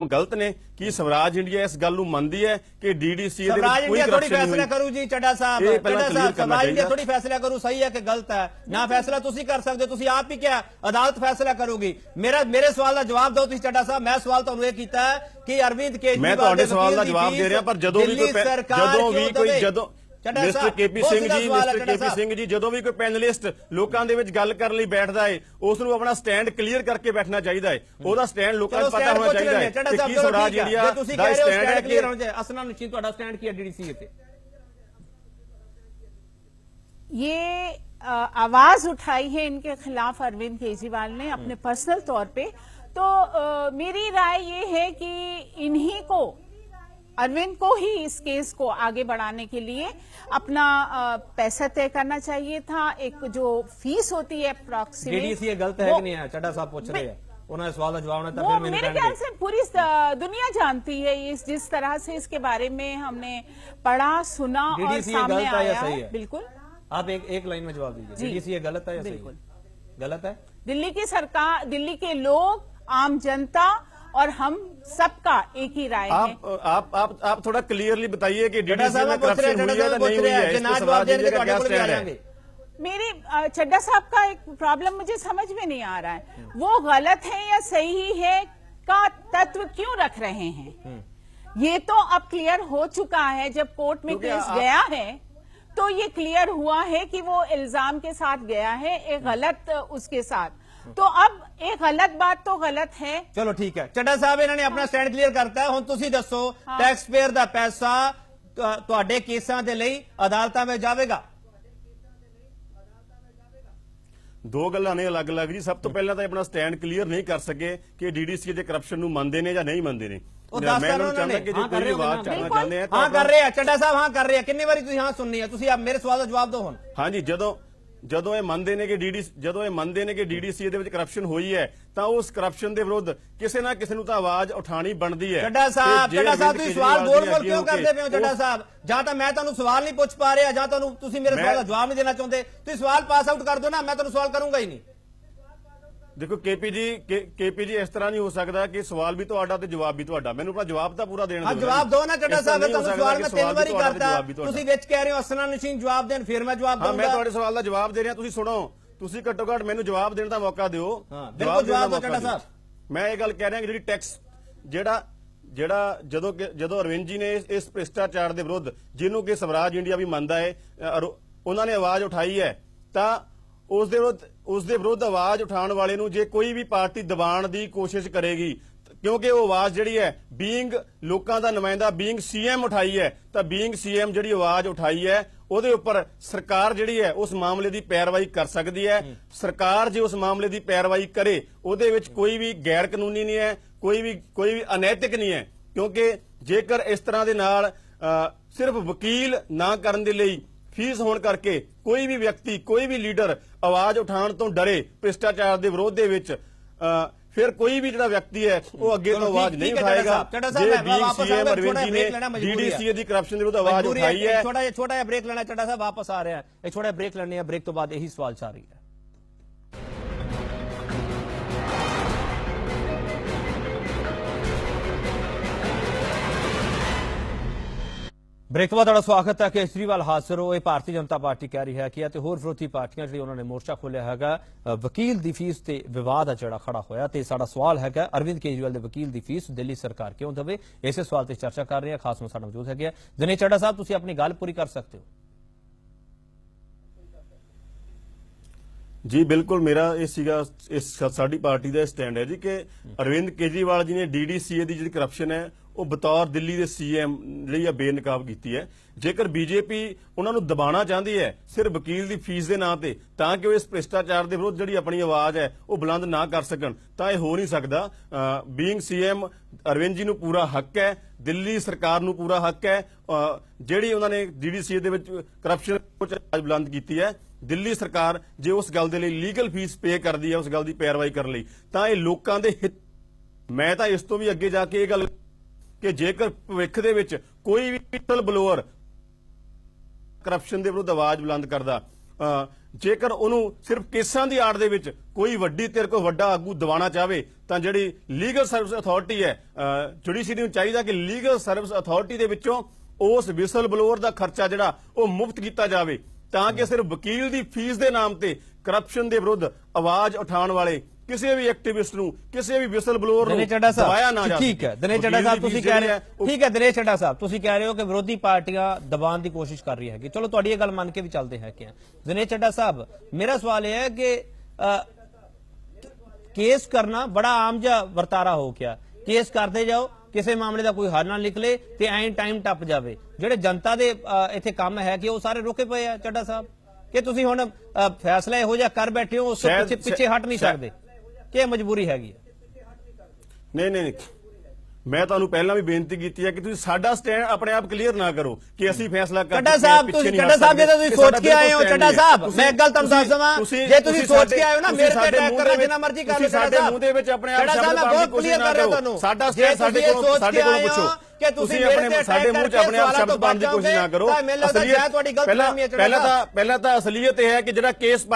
गलत ने कि स्वराज इंडिया इस गल मंनदी है कि डीडीसी स्वराज इंडिया थोड़ी फैसला करू जी चड्डा साहब स्वराज इंडिया थोड़ी फैसला करू सही है कि गलत है ना फैसला तुसी कर सकते हो तुसी आप ही क्या अदालत फैसला करूगी मेरे सवाल का जवाब दो तुसी चड्डा साहब मैं सवाल तुहानू ये कीता है कि अरविंद केजरीवाल मैं सवाल का जवाब दे रहा पर जदों भी मिस्टर केपी सिंह जी जो भी कोई पैनलिस्ट लोगों के गल करने लिए बैठता है उसनू अपना स्टैंड क्लीयर करके बैठना चाहिए है उसका स्टैंड लोगों को पता होना चाहिए है कि स्वराज इंडिया दा स्टैंड है कि असना नशीन ਤੁਹਾਡਾ स्टैंड की है डीडीसी पे ये आवाज उठाई है इनके खिलाफ अरविंद केजरीवाल ने अपने पर्सनल तौर पे तो मेरी राय ये है कि इन्हीं को अरविंद को ही इस केस को आगे बढ़ाने के लिए अपना पैसा तय करना चाहिए था। एक जो फीस होती है अप्रॉक्सीमेट डीडीसी गलत है कि नहीं है चड्डा साहब पूछ रहे हैं उन्होंने सवाल का जवाब नहीं था मेरे ख्याल से पूरी दुनिया जानती है इस जिस तरह से इसके बारे में हमने पढ़ा सुना और सामने आया है। बिल्कुल आप एक लाइन में जवाब दीजिए डीडीसी गलत है या बिल्कुल गलत है। दिल्ली की सरकार दिल्ली के लोग आम जनता और हम सबका एक ही राय है। आप थोड़ा क्लियरली बताइए कि डीडीसी में करप्शन हुई है या नहीं हुई है इसको स्वराज इंडिया का क्या स्टैंड है। मेरी चड्डा साहब का एक प्रॉब्लम मुझे समझ में नहीं आ रहा है वो गलत है या सही है का तत्व क्यों रख रहे हैं। ये तो अब क्लियर हो चुका है जब कोर्ट में केस गया है तो ये क्लियर हुआ है कि वो इल्जाम के साथ गया है एक गलत उसके साथ तो अब एक गलत बात तो गलत है। चलो ठीक है चड्डा साहब इन्होंने अपना स्टैंड क्लियर करता है हुण तुसी दसो टैक्स पेयर दा पैसा तुहाडे केसां दे लई अदालतां में जावेगा। दो गल्लां ने अलग अलग जी सब तो पहला तो अपना स्टैंड क्लीयर नहीं कर सके कि डीडीसी दे करप्शन नूं मनदे ने या नहीं मनदे ने मैं चाहता कि जो कोई बात करना चाहते हैं हाँ कर रहे हैं चड्डा साहब हाँ कर रहे हैं कितनी बारी तुसीं हाँ सुननी है तुसीं आप मेरे सवाल का जवाब दो हुण। हाँ जी ਜਦੋਂ ਇਹ ਮੰਨਦੇ ਨੇ ਕਿ ਡੀਡੀਸੀ ਦੇ ਵਿੱਚ ਕਰਪਸ਼ਨ ਹੋਈ ਹੈ ਤਾਂ ਉਸ ਕਰਪਸ਼ਨ ਦੇ ਵਿਰੁੱਧ ਕਿਸੇ ਨਾ ਕਿਸੇ ਨੂੰ ਤਾਂ ਆਵਾਜ਼ ਉਠਾਣੀ ਬਣਦੀ ਹੈ। ਚੱਡਾ ਸਾਹਿਬ ਤੁਸੀਂ ਸਵਾਲ ਬੋਲ ਕਿਉਂ ਕਰਦੇ ਪਏ ਹੋ ਚੱਡਾ ਸਾਹਿਬ ਜਾਂ ਤਾਂ ਮੈਂ ਤੁਹਾਨੂੰ ਸਵਾਲ ਨਹੀਂ ਪੁੱਛ ਪਾ ਰਿਹਾ ਜਾਂ ਤੁਹਾਨੂੰ ਤੁਸੀਂ ਮੇਰੇ ਸਵਾਲ ਦਾ ਜਵਾਬ ਨਹੀਂ ਦੇਣਾ ਚਾਹੁੰਦੇ ਤੁਸੀਂ ਸਵਾਲ ਪਾਸ ਆਊਟ ਕਰ ਦਿਓ ਨਾ मैं ਤੁਹਾਨੂੰ ਸਵਾਲ ਕਰੂੰਗਾ ਹੀ नहीं। देखो केपी जी इस तरह नहीं हो सकता कि सवाल भी तो जवाब भी तो मैंने अपना जवाब तो पूरा देना जवाब दो ना चड्डा साहब सवाल मैं 3 बारी करता ਤੁਸੀਂ ਵਿੱਚ ਕਹਿ ਰਹੇ ਹੋ ਅਸਨਾ ਨਸ਼ੀਨ ਜਵਾਬ ਦੇਣ ਫਿਰ ਮੈਂ ਜਵਾਬ ਦਊਂਗਾ। ਮੈਂ ਤੁਹਾਡੇ ਸਵਾਲ ਦਾ ਜਵਾਬ ਦੇ ਰਿਹਾ ਤੁਸੀਂ ਸੁਣੋ ਤੁਸੀਂ ਘੱਟੋ ਘੱਟ ਮੈਨੂੰ ਜਵਾਬ ਦੇਣ ਦਾ ਮੌਕਾ ਦਿਓ। ਬਿਲਕੁਲ ਜਵਾਬ ਦਿਓ ਚੱਡਾ ਸਾਹਿਬ। ਮੈਂ ਇਹ ਗੱਲ ਕਹਿ ਰਿਹਾ ਕਿ ਜਿਹੜੀ ਟੈਕਸ ਜਿਹੜਾ ਜਦੋਂ ਅਰਵਿੰਦ ਜੀ ਨੇ ਇਸ ਭ੍ਰਿਸ਼ਟਾਚਾਰ ਦੇ ਵਿਰੁੱਧ ਜਿਹਨੂੰ ਕਿ ਸਵਰਾਜ ਇੰਡੀਆ ਵੀ ਮੰਨਦਾ ਹੈ ਉਹਨਾਂ ਨੇ ਆਵਾਜ਼ ਉਠਾਈ ਹੈ ਤਾਂ ਉਸ ਦੇ ਵਿਰੁੱਧ ਆਵਾਜ਼ ਉਠਾਉਣ ਵਾਲੇ ਨੂੰ ਜੇ ਕੋਈ ਵੀ ਪਾਰਟੀ ਦਬਾਉਣ ਦੀ ਕੋਸ਼ਿਸ਼ ਕਰੇਗੀ ਕਿਉਂਕਿ ਉਹ ਆਵਾਜ਼ ਜਿਹੜੀ ਹੈ ਬੀਇੰਗ ਲੋਕਾਂ ਦਾ ਨੁਮਾਇੰਦਾ ਬੀਇੰਗ ਸੀਐਮ ਉਠਾਈ ਹੈ ਤਾਂ ਬੀਇੰਗ ਸੀਐਮ ਜਿਹੜੀ ਆਵਾਜ਼ ਉਠਾਈ ਹੈ ਉਹਦੇ ਉੱਪਰ ਸਰਕਾਰ ਜਿਹੜੀ ਹੈ ਉਸ ਮਾਮਲੇ ਦੀ ਪੈਰਵਾਈ ਕਰ ਸਕਦੀ ਹੈ। ਸਰਕਾਰ ਜੇ ਉਸ ਮਾਮਲੇ ਦੀ ਪੈਰਵਾਈ ਕਰੇ ਉਹਦੇ ਵਿੱਚ ਕੋਈ ਵੀ ਗੈਰ ਕਾਨੂੰਨੀ ਨਹੀਂ ਹੈ ਕੋਈ ਵੀ ਅਨੈਤਿਕ ਨਹੀਂ ਹੈ ਕਿਉਂਕਿ ਜੇਕਰ ਇਸ ਤਰ੍ਹਾਂ ਦੇ ਨਾਲ ਸਿਰਫ ਵਕੀਲ ਨਾ ਕਰਨ ਦੇ ਲਈ फीस होने करके कोई भी व्यक्ति कोई भी लीडर आवाज उठाने तो डरे भ्रिष्टाचार के विरोध दे विच फिर कोई भी जो व्यक्ति है वो अगे तो आवाज नहीं उठाएगा। डीडीसी की करप्शन विरुद्ध आवाज उठाई है। छोटा ब्रेक लेना चड्डा साहब वापस आ रहे हैं एक छोटा ब्रेक लेने ब्रेक तो बाद यही सवाल चाह रही है। ब्रेक बाद स्वागत है केजरीवाल हाजिर हो भारतीय जनता पार्टी कह रही है कि होर विरोधी पार्टियां जी उन्होंने मोर्चा खोलिया है वकील की फीस से विवाद है जो खड़ा होया तो साडा सवाल है अरविंद केजरीवाल के वकील की फीस दिल्ली सरकार क्यों देवे इस सवाल पर चर्चा कर रहे हैं खास में मौजूद है दिनेश चड्डा साहब तुसीं अपनी गल पूरी कर सकते हो। जी बिल्कुल मेरा इस साडी पार्टी का स्टैंड है जी कि अरविंद केजरीवाल जी ने डीडीसी की जी करप्शन है वो बतौर दिल्ली के सीएम लिए बेनकाब की है। जेकर बीजेपी उन्होंने दबाना चाहती है सिर्फ वकील की फीस के नाम से ताकि इस भ्रिष्टाचार के विरुद्ध जी अपनी आवाज है वो बुलंद ना कर सकन तो यह हो नहीं सकता। बीइंग सीएम अरविंद जी को पूरा हक है दिल्ली सरकार को पूरा हक है जी उन्होंने डीडीसी करप्शन बुलंद की है। दिल्ली सरकार जे उस गल के लिए लीगल फीस पे करती है उस गल की पैरवाई करने तो यह लोगों के हित मैं तो इस तो भी अगे जाके गल कि जेकर भविख दे विच कोई भी विसल बलोअर करप्शन के विरुद्ध आवाज बुलंद करता ਜੇਕਰ ਉਹਨੂੰ ਸਿਰਫ ਕੇਸਾਂ ਦੀ ਆੜ ਦੇ ਵਿੱਚ ਕੋਈ ਵੱਡੀ ਧਿਰ ਕੋਈ ਵੱਡਾ ਆਗੂ ਦਿਵਾਉਣਾ ਚਾਹਵੇ ਤਾਂ ਜਿਹੜੀ ਲੀਗਲ ਸਰਵਿਸ ਅਥਾਰਟੀ ਹੈ, ਜੁਡੀਸ਼ਰੀ ਨੂੰ ਚਾਹੀਦਾ ਕਿ ਲੀਗਲ ਸਰਵਿਸ ਅਥਾਰਟੀ ਦੇ ਵਿੱਚੋਂ ਉਸ ਵਿਸਲ ਬਲੋਅਰ ਦਾ ਖਰਚਾ ਜਿਹੜਾ ਉਹ ਮੁਫਤ ਕੀਤਾ ਜਾਵੇ, ਤਾਂ ਕਿ ਸਿਰਫ ਵਕੀਲ ਦੀ ਫੀਸ ਦੇ ਨਾਮ ਤੇ ਕਰਪਸ਼ਨ ਦੇ ਵਿਰੁੱਧ ਆਵਾਜ਼ ਉਠਾਉਣ ਵਾਲੇ ਕਿਸੇ ਵੀ ਐਕਟਿਵਿਸਟ ਨੂੰ, ਕਿਸੇ ਵੀ ਵਿਸਲ ਬਲੋਅਰ ਨੂੰ ਦਿਨੇਸ਼ ਚੱਡਾ ਦਬਾਇਆ ਨਾ ਸਾਹਿਬ, ਜਾ ਠੀਕ ਹੈ ਸਕੇ। ਦਿਨੇਸ਼ ਚੱਡਾ ਸਾਹਿਬ ਤੁਸੀਂ ਕਹਿ ਰਹੇ ਹੋ, ਠੀਕ ਹੈ ਦਿਨੇਸ਼ ਚੱਡਾ ਸਾਹਿਬ ਤੁਸੀਂ ਕਹਿ ਰਹੇ ਹੋ ਕਿ ਵਿਰੋਧੀ ਪਾਰਟੀਆਂ ਦਬਾਉਣ ਦੀ ਕੋਸ਼ਿਸ਼ ਕਰ ਰਹੀ ਹੈਗੀ, ਚਲੋ ਤੁਹਾਡੀ ਇਹ ਗੱਲ ਮੰਨ ਕੇ ਵੀ ਚੱਲਦੇ ਹੈ ਕਿ ਦਿਨੇਸ਼ ਚੱਡਾ ਸਾਹਿਬ ਮੇਰਾ ਸਵਾਲ ਇਹ ਹੈ ਕਿ ਕੇਸ ਕਰਨਾ ਬੜਾ ਆਮ ਜਿਹਾ ਵਰਤਾਰਾ ਹੋ ਗਿਆ, ਕੇਸ ਕਰਦੇ ਜਾਓ, ਕਿਸੇ ਮਾਮਲੇ ਦਾ ਕੋਈ ਹੱਲ ਨਾ ਨਿਕਲੇ ਤੇ ਐਂ ਟਾਈਮ ਟੱਪ ਜਾਵੇ। ਜਿਹੜੇ ਜਨਤਾ ਦੇ ਇੱਥੇ ਕੰਮ ਹੈ ਕਿ ਉਹ ਸਾਰੇ ਰੁਕੇ ਪਏ ਆ ਚੱਡਾ ਸਾਹਿਬ, ਕਿ ਤੁਸੀਂ ਹੁਣ ਫੈਸਲਾ ਇਹੋ ਜਿਹਾ ਕਰ ਬੈਠੇ ਹੋ ਉਸ ਤੋਂ ਪਿੱਛੇ ਹਟ ਨਹੀਂ ਸਕਦੇ, ਕਿ ਮਜਬੂਰੀ ਹੈਗੀ? ਨਹੀਂ, ਮੈਂ ਤੁਹਾਨੂੰ ਪਹਿਲਾਂ ਵੀ ਬੇਨਤੀ ਕੀਤੀ ਹੈ ਕਿ ਤੁਸੀਂ ਸਾਡਾ ਸਟੈਂਡ ਆਪਣੇ ਆਪ ਕਲੀਅਰ ਨਾ ਕਰੋ ਕਿ ਅਸੀਂ ਫੈਸਲਾ ਕਰ ਚੱਡਾ ਸਾਹਿਬ ਤੁਸੀਂ ਚੱਡਾ ਸਾਹਿਬ ਜੇ ਤੁਸੀਂ ਸੋਚ ਕੇ ਆਏ ਹੋ, ਚੱਡਾ ਸਾਹਿਬ ਮੈਂ ਇੱਕ ਗੱਲ ਤੁਹਾਨੂੰ ਦੱਸ ਦਵਾਂ, ਜੇ ਤੁਸੀਂ ਸੋਚ ਕੇ ਆਏ ਹੋ ਨਾ ਮੇਰੇ ਤੇ ਅਟੈਕ ਕਰਨਾ ਜਿੰਨਾ ਮਰਜ਼ੀ ਕਰ ਲਓ, ਸਾਡੇ ਮੂੰਹ ਦੇ ਵਿੱਚ ਆਪਣੇ ਆਪ ਸ਼ਬਦ ਪਾਉਣ ਦੀ ਕੋਸ਼ਿਸ਼ ਨਾ ਕਰੋ। ਸਾਡਾ ਸਟੈਂਡ ਸਾਡੇ ਕੋਲੋਂ ਪੁੱਛੋ ਕਿ ਤੁਸੀਂ ਆਪਣੇ ਸਾਡੇ ਮੂੰਹ 'ਚ ਆਪਣੇ ਆਪ ਸ਼ਬਦ ਪਾਉਣ ਦੀ ਕੋਸ਼ਿਸ਼ ਨਾ ਕਰੋ। ਮੈਨੂੰ ਲੱਗਦਾ ਤੁਹਾਡੀ ਗਲਤ ਫਹਿਮੀ ਹੈ ਚੱਡਾ ਸਾਹਿਬ। ਪਹਿਲਾਂ ਤਾਂ ਅਸਲੀਅਤ ਇਹ ਹੈ ਕਿ ਜਿਹੜਾ ਕੇਸ